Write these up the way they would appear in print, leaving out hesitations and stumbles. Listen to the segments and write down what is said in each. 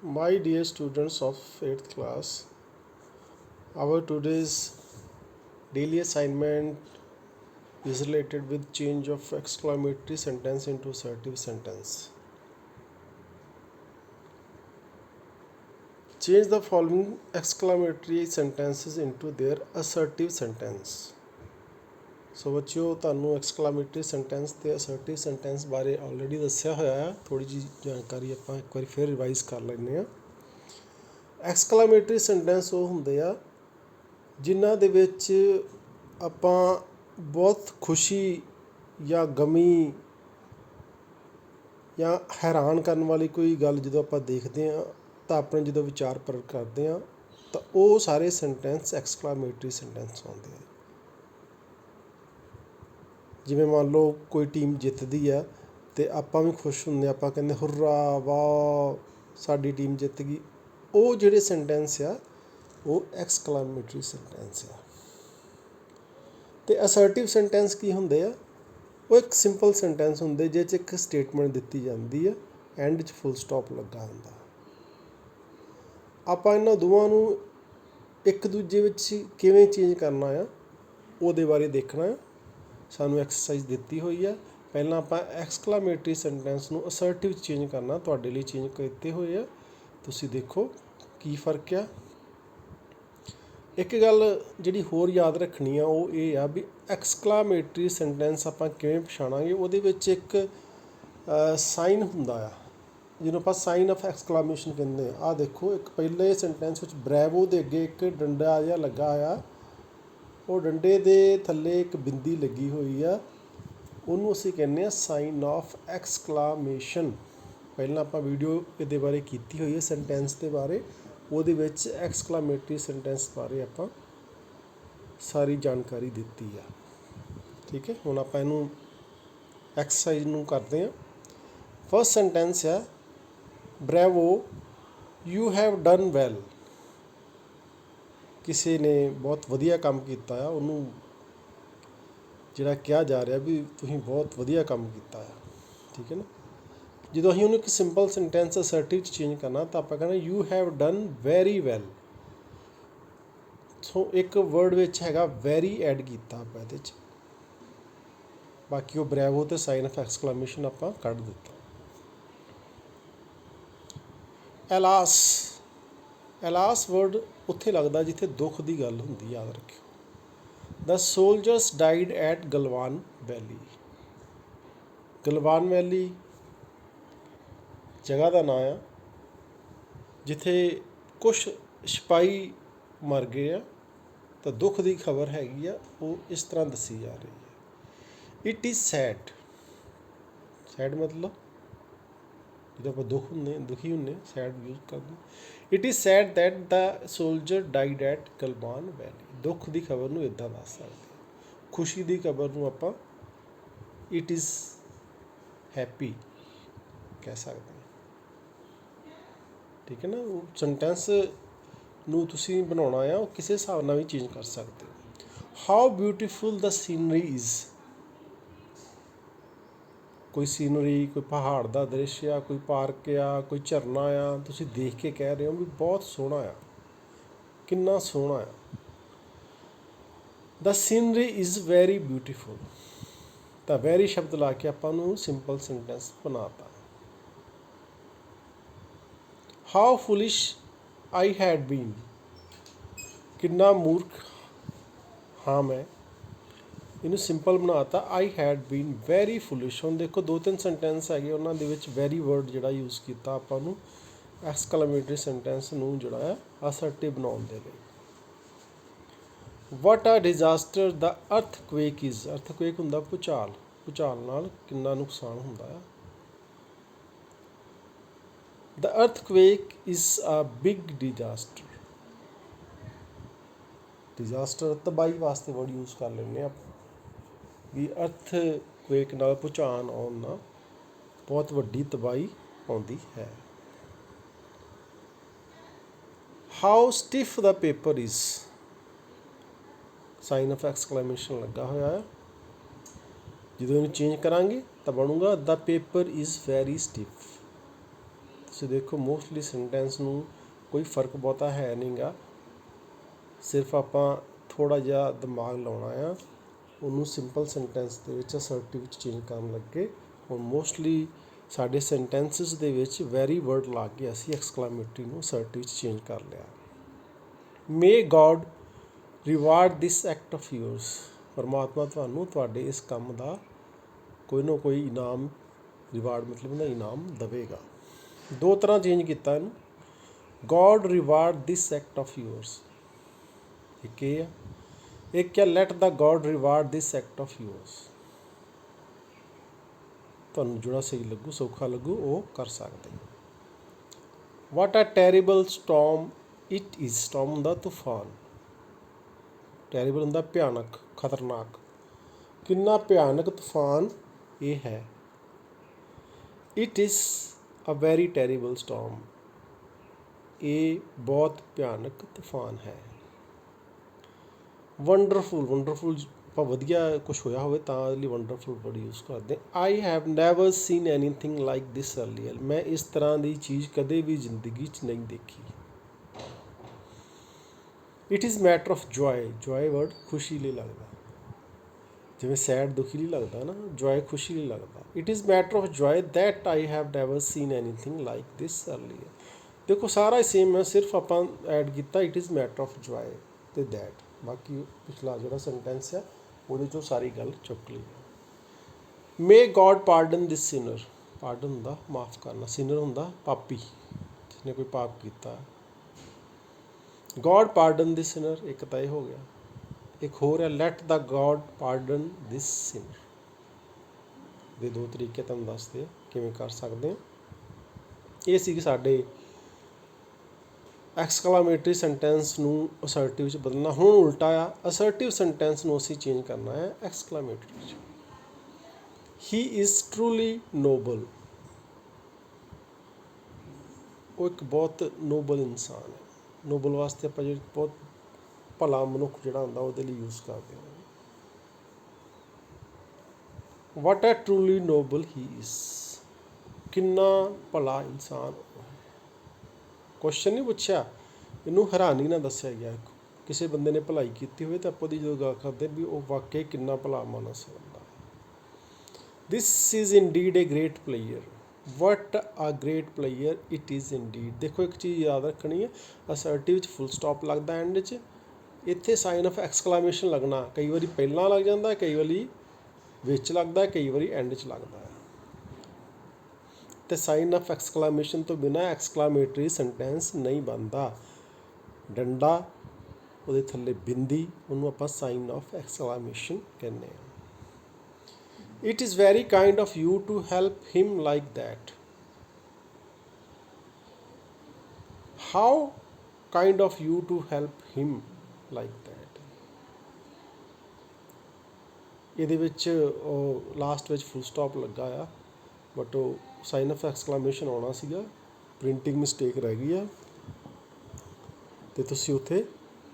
My dear students of 8th class, our today's daily assignment is related with change of exclamatory sentence into assertive sentence. Change the following exclamatory sentences into their assertive sentence. ਸੋ ਬੱਚਿਓ ਤੁਹਾਨੂੰ ਐਕਸਕਲਾਮੇਟਰੀ sentence ਤੇ ਅਸਰਟਿਵ sentence ਬਾਰੇ already ਦੱਸਿਆ ਹੋਇਆ ਹੈ। ਥੋੜੀ ਜਿਹੀ ਜਾਣਕਾਰੀ ਆਪਾਂ ਇੱਕ ਵਾਰੀ ਫਿਰ ਰਿਵਾਈਜ਼ ਕਰ ਲੈਂਦੇ ਹਾਂ। ਐਕਸਕਲਾਮੇਟਰੀ ਸੈਂਟੈਂਸ ਉਹ ਹੁੰਦੇ ਆ ਜਿਨ੍ਹਾਂ ਦੇ ਵਿੱਚ ਆਪਾਂ ਬਹੁਤ ਖੁਸ਼ੀ ਜਾਂ ਗਮੀ ਜਾਂ ਹੈਰਾਨ ਕਰਨ ਵਾਲੀ ਕੋਈ ਗੱਲ ਜਦੋਂ ਆਪਾਂ ਦੇਖਦੇ ਹਾਂ ਤਾਂ ਆਪਣੇ ਜਦੋਂ ਵਿਚਾਰ ਪ੍ਰਗਟ ਕਰਦੇ ਹਾਂ ਤਾਂ ਉਹ ਸਾਰੇ ਸੈਂਟੈਂਸ ਐਕਸਕਲਾਮੇਟਰੀ ਸੈਂਟੈਂਸ ਆਉਂਦੇ ਆ। ਜਿਵੇਂ ਮੰਨ ਲਓ ਕੋਈ ਟੀਮ ਜਿੱਤਦੀ ਆ ਅਤੇ ਆਪਾਂ ਵੀ ਖੁਸ਼ ਹੁੰਦੇ ਹਾਂ, ਆਪਾਂ ਕਹਿੰਦੇ ਹੁर्रा ਵਾਹ ਸਾਡੀ ਟੀਮ ਜਿੱਤ ਗਈ। ਉਹ ਜਿਹੜੇ ਸੈਂਟੈਂਸ ਆ ਉਹ ਐਕਸਕਲਾਮੇਟਰੀ ਸੈਂਟੈਂਸ ਆ। ਅਤੇ ਅਸਰਟਿਵ ਸੈਂਟੈਂਸ ਕੀ ਹੁੰਦੇ ਆ? ਉਹ ਇੱਕ ਸਿੰਪਲ ਸੈਂਟੈਂਸ ਹੁੰਦੇ ਜਿਹ 'ਚ ਇੱਕ ਸਟੇਟਮੈਂਟ ਦਿੱਤੀ ਜਾਂਦੀ ਆ, ਐਂਡ 'ਚ ਫੁੱਲ ਸਟਾਪ ਲੱਗਾ ਹੁੰਦਾ। ਆਪਾਂ ਇਹਨਾਂ ਦੋਵਾਂ ਨੂੰ ਇੱਕ ਦੂਜੇ ਵਿੱਚ ਕਿਵੇਂ ਚੇਂਜ ਕਰਨਾ ਆ ਉਹਦੇ ਬਾਰੇ ਦੇਖਣਾ ਆ। ਸਾਨੂੰ ਐਕਸਰਸਾਈਜ਼ ਦਿੱਤੀ ਹੋਈ ਆ। ਪਹਿਲਾਂ ਆਪਾਂ ਐਕਸਕਲਾਮੇਟਰੀ ਸੈਂਟੈਂਸ ਨੂੰ ਅਸਰਟਿਵ ਚੇਂਜ ਕਰਨਾ, ਤੁਹਾਡੇ ਲਈ ਚੇਂਜ ਕੀਤੇ ਹੋਏ ਆ। ਤੁਸੀਂ ਦੇਖੋ ਕੀ ਫਰਕ ਆ। ਇੱਕ ਗੱਲ ਜਿਹੜੀ ਹੋਰ ਯਾਦ ਰੱਖਣੀ ਆ ਉਹ ਇਹ ਆ ਵੀ ਐਕਸਕਲਾਮੇਟਰੀ ਸੈਂਟੈਂਸ ਆਪਾਂ ਕਿਵੇਂ ਪਛਾਣਾਂਗੇ। ਉਹਦੇ ਵਿੱਚ ਇੱਕ ਸਾਈਨ ਹੁੰਦਾ ਆ ਜਿਹਨੂੰ ਆਪਾਂ ਸਾਈਨ ਆਫ ਐਕਸਕਲਾਮੇਸ਼ਨ ਕਹਿੰਦੇ ਆ। ਆਹ ਦੇਖੋ, ਇੱਕ ਪਹਿਲੇ ਸੈਂਟੈਂਸ ਵਿੱਚ ਬਰੈਵੋ ਦੇ ਅੱਗੇ ਇੱਕ ਡੰਡਾ ਜਿਹਾ ਲੱਗਾ ਆ, ਉਹ ਡੰਡੇ ਦੇ ਥੱਲੇ ਇੱਕ ਬਿੰਦੀ ਲੱਗੀ ਹੋਈ ਆ, ਉਹਨੂੰ ਅਸੀਂ ਕਹਿੰਦੇ ਹਾਂ ਸਾਈਨ ਆਫ ਐਕਸਕਲਾਮੇਸ਼ਨ। ਪਹਿਲਾਂ ਆਪਾਂ ਵੀਡੀਓ ਇਹਦੇ ਬਾਰੇ ਕੀਤੀ ਹੋਈ ਹੈ ਸੈਂਟੈਂਸ ਦੇ ਬਾਰੇ, ਉਹਦੇ ਵਿੱਚ ਐਕਸਕਲਾਮੇਟਰੀ ਸੈਂਟੈਂਸ ਬਾਰੇ ਆਪਾਂ ਸਾਰੀ ਜਾਣਕਾਰੀ ਦਿੱਤੀ ਆ। ਠੀਕ ਹੈ, ਹੁਣ ਆਪਾਂ ਇਹਨੂੰ ਐਕਸਰਸਾਈਜ਼ ਨੂੰ ਕਰਦੇ ਹਾਂ। ਫਸਟ ਸੈਂਟੈਂਸ ਆ, ਬਰੈਵੋ ਯੂ ਹੈਵ ਡਨ ਵੈਲ। ਕਿਸੇ ਨੇ ਬਹੁਤ ਵਧੀਆ ਕੰਮ ਕੀਤਾ ਆ, ਉਹਨੂੰ ਜਿਹੜਾ ਕਿਹਾ ਜਾ ਰਿਹਾ ਵੀ ਤੁਸੀਂ ਬਹੁਤ ਵਧੀਆ ਕੰਮ ਕੀਤਾ ਆ। ਠੀਕ ਹੈ ਨਾ। ਜਦੋਂ ਅਸੀਂ ਉਹਨੂੰ ਇੱਕ ਸਿੰਪਲ ਸੈਂਟੈਂਸ ਅਸਰਟਿਵ 'ਚ ਚੇਂਜ ਕਰਨਾ ਤਾਂ ਆਪਾਂ ਕਹਿੰਦੇ you have done very well. So ਇੱਕ ਵਰਡ ਵਿੱਚ ਹੈਗਾ ਵੈਰੀ ਐਡ ਕੀਤਾ ਆਪਾਂ ਇਹਦੇ 'ਚ, ਬਾਕੀ ਉਹ ਬਰੈਵੋ ਅਤੇ ਸਾਈਨ ਆਫ ਐਕਸਕਲਾਮੇਸ਼ਨ ਆਪਾਂ ਕੱਢ ਦਿੱਤਾ। ਐਲਾਸ, ਐਲਾਸ ਵਰਡ ਉੱਥੇ ਲੱਗਦਾ ਜਿੱਥੇ ਦੁੱਖ ਦੀ ਗੱਲ ਹੁੰਦੀ, ਯਾਦ ਰੱਖਿਓ। ਦ ਸੋਲਜਰਸ ਡਾਈਡ ਐਟ ਗਲਵਾਨ ਵੈਲੀ। ਗਲਵਾਨ ਵੈਲੀ ਜਗ੍ਹਾ ਦਾ ਨਾਂ ਆ ਜਿੱਥੇ ਕੁਛ ਸਿਪਾਹੀ ਮਰ ਗਏ ਆ, ਤਾਂ ਦੁੱਖ ਦੀ ਖਬਰ ਹੈਗੀ ਆ, ਉਹ ਇਸ ਤਰ੍ਹਾਂ ਦੱਸੀ ਜਾ ਰਹੀ ਹੈ। ਇਟ ਇਜ਼ ਸੈਡ, ਸੈਡ ਮਤਲਬ ਜਦੋਂ ਆਪਾਂ ਦੁਖੀ ਹੁੰਦੇ ਸੈਡ ਯੂਜ਼ ਕਰਦੇ। It is sad that the soldier died at Galwan valley. ਦੁੱਖ ਦੀ ਖਬਰ ਨੂੰ ਇੱਦਾਂ ਦੱਸ ਸਕਦੇ ਹਾਂ। ਖੁਸ਼ੀ ਦੀ ਖਬਰ ਨੂੰ ਆਪਾਂ ਇਟ ਇਜ਼ ਹੈਪੀ ਕਹਿ ਸਕਦੇ ਹਾਂ। ਠੀਕ ਹੈ ਨਾ। ਉਹ ਸੈਂਟੈਂਸ ਨੂੰ ਤੁਸੀਂ ਬਣਾਉਣਾ ਆ, ਉਹ ਕਿਸੇ ਹਿਸਾਬ ਨਾਲ ਵੀ ਚੇਂਜ ਕਰ ਸਕਦੇ ਹੋ। How beautiful the scenery is. ਕੋਈ ਸੀਨਰੀ, ਕੋਈ ਪਹਾੜ ਦਾ ਦ੍ਰਿਸ਼ ਆ, ਕੋਈ ਪਾਰਕ ਆ, ਕੋਈ ਝਰਨਾ ਆ, ਤੁਸੀਂ ਦੇਖ ਕੇ ਕਹਿ ਰਹੇ ਹੋ ਵੀ ਬਹੁਤ ਸੋਹਣਾ ਆ, ਕਿੰਨਾ ਸੋਹਣਾ ਆ। The scenery is very beautiful. ਤਾਂ ਵੈਰੀ ਸ਼ਬਦ ਲਾ ਕੇ ਆਪਾਂ ਨੂੰ ਸਿੰਪਲ ਸੈਂਟੈਂਸ ਬਣਾਤਾ। How foolish I had been. ਕਿੰਨਾ ਮੂਰਖ ਹਾਂ ਮੈਂ, ਇਹਨੂੰ ਸਿੰਪਲ ਬਣਾਤਾ ਆਈ ਹੈਡ ਬੀਨ ਵੈਰੀ ਫੁਲਿਸ਼। ਹੁਣ ਦੇਖੋ ਦੋ ਤਿੰਨ ਸੈਂਟੈਂਸ ਹੈਗੇ, ਉਹਨਾਂ ਦੇ ਵਿੱਚ ਵੈਰੀ ਵਰਡ ਜਿਹੜਾ ਯੂਜ਼ ਕੀਤਾ ਆਪਾਂ ਨੂੰ ਐਕਸਕਲਾਮੇਟਰੀ ਸੈਂਟੈਂਸ ਨੂੰ ਜਿਹੜਾ ਆ ਅਸਰਟਿਵ ਬਣਾਉਣ ਦੇ ਲਈ। ਵਾਟ ਆ ਡਿਜ਼ਾਸਟਰ ਦ ਅਰਥਕੁਏਕ ਇਜ਼। ਅਰਥਕੁਏਕ ਹੁੰਦਾ ਭੂਚਾਲ, ਭੂਚਾਲ ਨਾਲ ਕਿੰਨਾ ਨੁਕਸਾਨ ਹੁੰਦਾ ਆ। The earthquake is a big disaster. Disaster ਤਬਾਹੀ ਵਾਸਤੇ ਵਰਡ ਯੂਜ਼ ਕਰ ਲੈਂਦੇ ਆਪਾਂ ਵੀ ਅਰਥਕੁਏਕ ਨਾਲ ਭੂਚਾਲ ਆਉਣ ਨਾਲ ਬਹੁਤ ਵੱਡੀ ਤਬਾਹੀ ਆਉਂਦੀ ਹੈ। How stiff the paper is. Sign of exclamation ਲੱਗਾ ਹੋਇਆ ਹੈ। ਜਦੋਂ ਇਹਨੂੰ ਚੇਂਜ ਕਰਾਂਗੇ ਤਾਂ ਬਣੂਗਾ the paper is very stiff. ਤੁਸੀਂ ਦੇਖੋ ਮੋਸਟਲੀ ਸੈਂਟੈਂਸ ਨੂੰ ਕੋਈ ਫਰਕ ਬਹੁਤਾ ਹੈ ਨਹੀਂ ਗਾ, ਸਿਰਫ ਆਪਾਂ ਥੋੜ੍ਹਾ ਜਿਹਾ ਦਿਮਾਗ ਲਾਉਣਾ ਆ, ਉਹਨੂੰ ਸਿੰਪਲ ਸੈਂਟੈਂਸ ਦੇ ਵਿੱਚ ਅਸਰਟਿਵ ਵਿੱਚ ਚੇਂਜ ਕਰਨ ਲੱਗੇ। ਹੁਣ ਮੋਸਟਲੀ ਸਾਡੇ ਸੈਂਟੈਂਸਿਸ ਦੇ ਵਿੱਚ ਵੈਰੀ ਵਰਡ ਲਾ ਕੇ ਅਸੀਂ ਐਕਸਕਲਾਮੇਟਰੀ ਨੂੰ ਅਸਰਟਿਵ ਵਿੱਚ ਚੇਂਜ ਕਰ ਲਿਆ। May God reward this act of yours, ਪਰਮਾਤਮਾ ਤੁਹਾਨੂੰ ਤੁਹਾਡੇ ਇਸ ਕੰਮ ਦਾ ਕੋਈ ਨਾ ਕੋਈ ਇਨਾਮ, ਰਿਵਾਰਡ ਮਤਲਬ ਨਾ ਇਨਾਮ ਦੇਵੇਗਾ। ਦੋ ਤਰ੍ਹਾਂ ਚੇਂਜ ਕੀਤਾ ਇਹਨੂੰ, God reward this act of yours, ਇੱਕ ਇਹ ਆ, ਇੱਕ ਹੈ let the God reward this act of yours. ਤੁਹਾਨੂੰ ਜਿਹੜਾ ਸਹੀ ਲੱਗੂ, ਸੌਖਾ ਲੱਗੂ, ਉਹ ਕਰ ਸਕਦੇ। ਵਾਟ ਆ terrible storm it is, storm ਹੁੰਦਾ ਤੂਫਾਨ, ਟੈਰੀਬਲ ਹੁੰਦਾ ਭਿਆਨਕ, ਖਤਰਨਾਕ, ਕਿੰਨਾ ਭਿਆਨਕ ਤੂਫਾਨ ਇਹ ਹੈ। It is a very terrible storm, ਇਹ ਬਹੁਤ ਭਿਆਨਕ ਤੂਫਾਨ ਹੈ। ਵੰਡਰਫੁਲ, ਵੰਡਰਫੁਲ ਆਪਾਂ ਵਧੀਆ ਕੁਛ ਹੋਇਆ ਹੋਵੇ ਤਾਂ ਉਹਦੇ ਲਈ ਵੰਡਰਫੁਲ ਵਰਡ ਯੂਜ਼ ਕਰਦੇ। I have never scene anything like this earlier, ਮੈਂ ਇਸ ਤਰ੍ਹਾਂ ਦੀ ਚੀਜ਼ ਕਦੇ ਵੀ ਜ਼ਿੰਦਗੀ 'ਚ ਨਹੀਂ ਦੇਖੀ। It is matter of joy, joy word ਖੁਸ਼ੀ ਲਈ ਲੱਗਦਾ, ਜਿਵੇਂ ਸੈਡ ਦੁਖੀ ਲਈ ਲੱਗਦਾ ਨਾ, ਜੋਏ ਖੁਸ਼ੀ ਲਈ ਲੱਗਦਾ। It is matter of joy that I have never scene anything like this earlier. ਦੇਖੋ ਸਾਰਾ ਹੀ ਸੇਮ ਹੈ, ਸਿਰਫ ਆਪਾਂ ਐਡ ਕੀਤਾ it is matter of joy ਅਤੇ ਦੈਟ, ਬਾਕੀ ਪਿਛਲਾ ਜਿਹੜਾ ਸੈਂਟੈਂਸ ਆ ਉਹਦੇ 'ਚੋਂ ਸਾਰੀ ਗੱਲ ਚੁੱਕ ਲਈ। ਮੇ ਗੋਡ ਪਾਰਡਨ ਦਿਸ ਸਿਨਰ, ਪਾਰਡਨ ਹੁੰਦਾ ਮਾਫ ਕਰਨਾ, ਸਿਨਰ ਹੁੰਦਾ ਪਾਪੀ, ਜਿਸਨੇ ਕੋਈ ਪਾਪ ਕੀਤਾ। ਗੋਡ ਪਾਰਡਨ ਦਿਸ ਸਿਨਰ, ਇੱਕ ਤਾਂ ਇਹ ਹੋ ਗਿਆ। ਇੱਕ ਹੋਰ ਹੈ ਲੈਟ ਦਾ ਗੋਡ ਪਾਰਡਨ ਦਿਸ ਸਿਨਰ, ਦੇ ਦੋ ਤਰੀਕੇ ਤੁਹਾਨੂੰ ਦੱਸਦੇ ਕਿਵੇਂ ਕਰ ਸਕਦੇ ਹਾਂ। ਇਹ ਸੀ ਸਾਡੇ ਐਕਸਕਲਾਮੇਟਰੀ ਸੈਂਟੈਂਸ ਨੂੰ ਅਸਰਟਿਵ 'ਚ ਬਦਲਣਾ। ਹੁਣ ਉਲਟਾ ਆ, ਅਸਰਟਿਵ ਸੈਂਟੈਂਸ ਨੂੰ ਅਸੀਂ ਚੇਂਜ ਕਰਨਾ ਹੈ ਐਕਸਕਲਾਮੇਟਰੀ 'ਚ। ਹੀ ਇਜ਼ ਟਰੂਲੀ ਨੋਬਲ, ਉਹ ਇੱਕ ਬਹੁਤ ਨੋਬਲ ਇਨਸਾਨ ਹੈ। ਨੋਬਲ ਵਾਸਤੇ ਆਪਾਂ ਜਿਹੜੀ ਬਹੁਤ ਭਲਾ ਮਨੁੱਖ ਜਿਹੜਾ ਹੁੰਦਾ ਉਹਦੇ ਲਈ ਯੂਜ਼ ਕਰਦੇ ਹਾਂ। ਵਾਟ ਆ ਟਰੂਲੀ ਨੋਬਲ ਹੀ ਇਜ਼, ਕਿੰਨਾ ਭਲਾ ਇਨਸਾਨ। ਕੁਐਸਚਨ ਨਹੀਂ ਪੁੱਛਿਆ, ਇਹਨੂੰ ਹੈਰਾਨੀ ਨਾਲ ਦੱਸਿਆ ਗਿਆ। ਕਿਸੇ ਬੰਦੇ ਨੇ ਭਲਾਈ ਕੀਤੀ ਹੋਵੇ ਤਾਂ ਆਪਾਂ ਉਹਦੀ ਜਦੋਂ ਗੱਲ ਕਰਦੇ ਵੀ ਉਹ ਵਾਕਈ ਕਿੰਨਾ ਭਲਾ ਮਾਨਸ ਬੰਦਾ। This is indeed a great player, what a great player it is indeed. ਦੇਖੋ ਇੱਕ ਚੀਜ਼ ਯਾਦ ਰੱਖਣੀ ਹੈ, ਅਸਰਟਿਵ ਵਿੱਚ ਫੁੱਲ ਸਟਾਪ ਲੱਗਦਾ ਐਂਡ 'ਚ, ਇੱਥੇ ਸਾਈਨ ਆਫ ਐਕਸਕਲਾਮੇਸ਼ਨ ਲੱਗਣਾ। ਕਈ ਵਾਰੀ ਪਹਿਲਾਂ ਲੱਗ ਜਾਂਦਾ, ਕਈ ਵਾਰੀ ਵਿੱਚ ਲੱਗਦਾ, ਕਈ ਵਾਰੀ ਐਂਡ 'ਚ ਲੱਗਦਾ ਹੈ। ਅਤੇ ਸਾਈਨ ਆਫ ਐਕਸਕਲਾਮੇਸ਼ਨ ਤੋਂ ਬਿਨਾਂ ਐਕਸਕਲਾਮੇਟਰੀ ਸੈਂਟੈਂਸ ਨਹੀਂ ਬਣਦਾ। ਡੰਡਾ, ਉਹਦੇ ਥੱਲੇ ਬਿੰਦੀ, ਉਹਨੂੰ ਆਪਾਂ ਸਾਈਨ ਆਫ ਐਕਸਕਲਾਮੇਸ਼ਨ ਕਹਿੰਦੇ ਹਾਂ। It is very kind of you to help him like that, how kind of you to help him like that. ਇਹਦੇ ਵਿੱਚ ਉਹ ਲਾਸਟ ਵਿੱਚ ਫੁੱਲ ਸਟਾਪ ਲੱਗਾ ਆ, ਬਟ ਉਹ ਸਾਈਨ ਆਫ ਐਕਸਕਲਾਮੇਸ਼ਨ ਆਉਣਾ ਸੀਗਾ, ਪ੍ਰਿੰਟਿੰਗ ਮਿਸਟੇਕ ਰਹਿ ਗਈ ਆ, ਅਤੇ ਤੁਸੀਂ ਉੱਥੇ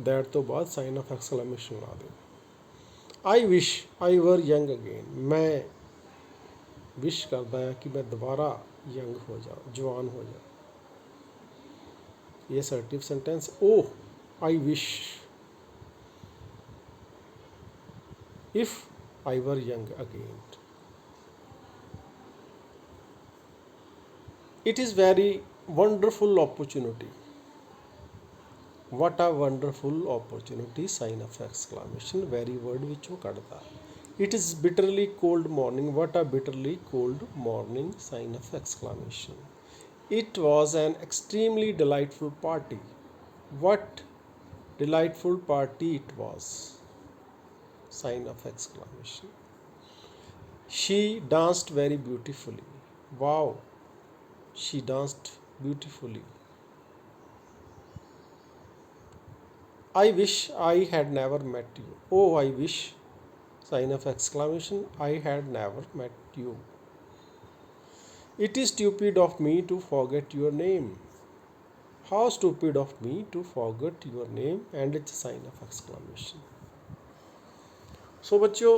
ਦੈਟ ਤੋਂ ਬਾਅਦ ਸਾਈਨ ਆਫ ਐਕਸਕਲਾਮੇਸ਼ਨ ਲਾ ਦਿਓ। ਆਈ ਵਿਸ਼ ਆਈ ਵਰ ਯੰਗ ਅਗੇਨ, ਮੈਂ ਵਿਸ਼ ਕਰਦਾ ਹਾਂ ਕਿ ਮੈਂ ਦੁਬਾਰਾ ਯੰਗ ਹੋ ਜਾ, ਜਵਾਨ ਹੋ ਜਾ। ਇਹ ਅਸਰਟਿਵ sentence. O I wish if I were young again. It is very wonderful opportunity, what a wonderful opportunity, sign of exclamation very word ਵਿੱਚੋਂ ਕੱਢਦਾ। It is bitterly cold morning, what a bitterly cold morning, sign of exclamation. It was an extremely delightful party, what delightful party it was, sign of exclamation. She danced very beautifully, wow, she danced beautifully. I wish I had never met you, oh I wish, sign of exclamation, I had never met you. It is stupid of me to forget your name, how stupid of me to forget your name, and it's a sign of exclamation. So ਬੱਚਿਓ,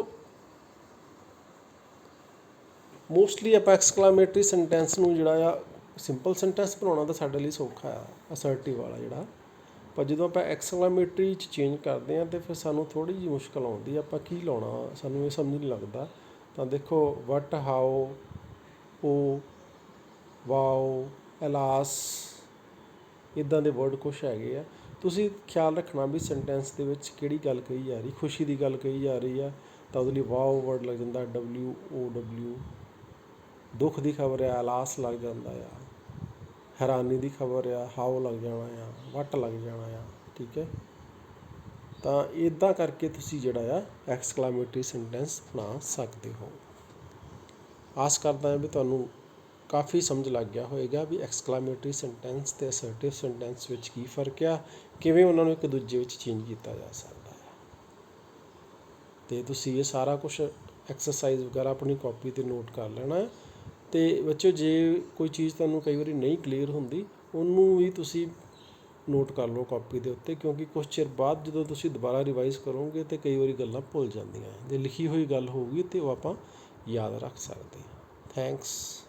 mostly ਆਪਾਂ ਐਕਸਕਲਾਮੇਟਰੀ sentence ਨੂੰ ਜਿਹੜਾ ਆ simple sentence ਬਣਾਉਣਾ ਤਾਂ ਸਾਡੇ ਲਈ ਸੌਖਾ ਆ ਅਸਰਟਿਵ ਵਾਲਾ ਜਿਹੜਾ, ਪਰ ਜਦੋਂ ਆਪਾਂ ਐਕਸਕਲਾਮੇਟਰੀ 'ਚ ਚੇਂਜ ਕਰਦੇ ਹਾਂ ਤਾਂ ਫਿਰ ਸਾਨੂੰ ਥੋੜ੍ਹੀ ਜਿਹੀ ਮੁਸ਼ਕਲ ਆਉਂਦੀ ਆ, ਆਪਾਂ ਕੀ ਲਾਉਣਾ ਸਾਨੂੰ ਇਹ ਸਮਝ ਨਹੀਂ ਲੱਗਦਾ। ਤਾਂ ਦੇਖੋ ਵਟ, ਹਾਓ, ਓ, ਵਾਓ, ਐਲਾਸ, ਇੱਦਾਂ ਦੇ ਵਰਡ ਕੁਛ ਹੈਗੇ ਆ। ਤੁਸੀਂ ਖਿਆਲ ਰੱਖਣਾ ਵੀ ਸੈਂਟੈਂਸ ਦੇ ਵਿੱਚ ਕਿਹੜੀ ਗੱਲ ਕਹੀ ਜਾ ਰਹੀ, ਖੁਸ਼ੀ ਦੀ ਗੱਲ ਕਹੀ ਜਾ ਰਹੀ ਆ ਤਾਂ ਉਹਦੇ ਲਈ ਵਾਓ ਵਰਡ ਲੱਗ ਜਾਂਦਾ, WOW। ਦੁੱਖ ਦੀ ਖਬਰ ਆ, ਐਲਾਸ ਲੱਗ ਜਾਂਦਾ ਆ। ਹੈਰਾਨੀ ਦੀ ਖਬਰ ਆ, ਹਾਓ ਲੱਗ ਜਾਣਾ ਆ, ਵਟ ਲੱਗ ਜਾਣਾ ਆ। ਠੀਕ ਹੈ, ਤਾਂ ਇੱਦਾਂ ਕਰਕੇ ਤੁਸੀਂ ਜਿਹੜਾ ਆ ਐਕਸਕਲਾਮੇਟਰੀ ਸੈਂਟੈਂਸ ਬਣਾ ਸਕਦੇ ਹੋ। ਆਸ ਕਰਦਾ ਹਾਂ ਵੀ ਤੁਹਾਨੂੰ ਕਾਫੀ ਸਮਝ ਲੱਗ ਗਿਆ ਹੋਏਗਾ ਵੀ ਐਕਸਕਲਾਮੇਟਰੀ ਸੈਂਟੈਂਸ ਅਤੇ ਅਸਰਟਿਵ ਸੈਂਟੈਂਸ ਵਿੱਚ ਕੀ ਫ਼ਰਕ ਆ, ਕਿਵੇਂ ਉਹਨਾਂ ਨੂੰ ਇੱਕ ਦੂਜੇ ਵਿੱਚ ਚੇਂਜ ਕੀਤਾ ਜਾ ਸਕਦਾ ਹੈ। ਅਤੇ ਤੁਸੀਂ ਇਹ ਸਾਰਾ ਕੁਛ ਐਕਸਰਸਾਈਜ਼ ਵਗੈਰਾ ਆਪਣੀ ਕਾਪੀ 'ਤੇ ਨੋਟ ਕਰ ਲੈਣਾ। ਅਤੇ ਬੱਚਿਓ ਜੇ ਕੋਈ ਚੀਜ਼ ਤੁਹਾਨੂੰ ਕਈ ਵਾਰੀ ਨਹੀਂ ਕਲੀਅਰ ਹੁੰਦੀ ਉਹਨੂੰ ਵੀ ਤੁਸੀਂ ਨੋਟ ਕਰ ਲਓ ਕਾਪੀ ਦੇ ਉੱਤੇ, ਕਿਉਂਕਿ ਕੁਛ ਚਿਰ ਬਾਅਦ ਜਦੋਂ ਤੁਸੀਂ ਦੁਬਾਰਾ ਰਿਵਾਈਜ਼ ਕਰੋਗੇ ਤਾਂ ਕਈ ਵਾਰੀ ਗੱਲਾਂ ਭੁੱਲ ਜਾਂਦੀਆਂ। ਜੇ ਲਿਖੀ ਹੋਈ ਗੱਲ ਹੋਊਗੀ ਤਾਂ ਉਹ ਆਪਾਂ ਯਾਦ ਰੱਖ ਸਕਦੇ ਹਾਂ। ਥੈਂਕਸ।